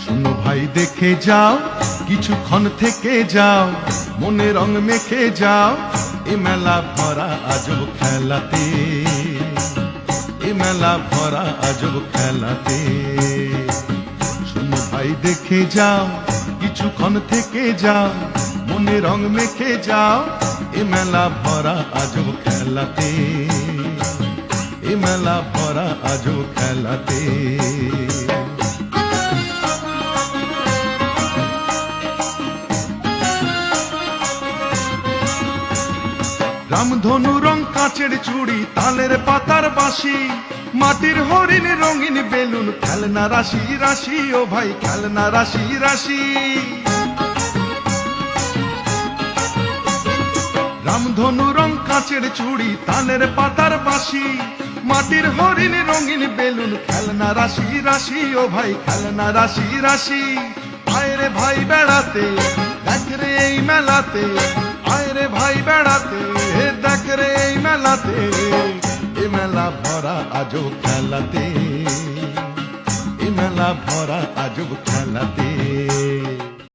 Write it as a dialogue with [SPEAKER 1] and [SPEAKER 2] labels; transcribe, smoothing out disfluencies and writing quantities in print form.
[SPEAKER 1] শুনো ভাই দেখে যাও, কিছুক্ষণ থেকে যাও, মনে রং মেখে যাও, এ মেলা ভরা আজব খেলাতে, এ মেলা ভরা আজব খেলাতে। শুনো ভাই দেখে যাও, কিছুক্ষণ থেকে যাও, মনে রং মেখে যাও, এ মেলা ভরা আজব খেলাতে, এ মেলা ভরা আজব খেলাতে। রামধনু রং কাঁচের চুড়ি, তালের পাতার বাঁশি, মাটির হরিণ রঙিন বেলুন, খেলনা রাশি রাশি, ও ভাই খেলনা রাশি রাশি। রামধনু রং কাঁচের চুড়ি, তালের পাতার বাঁশি, মাটির হরিণ রঙিন বেলুন, খেলনা রাশি রাশি, ও ভাই খেলনা রাশি রাশি। আয় রে ভাই বেড়াতে, দেখ রে এই মেলাতে, আয় রে ভাই বেড়াতে, দেখ রে এই মেলাতে, এ মেলা ভরা আজব খেলাতে, এ মেলা ভরা আজব খেলাতে।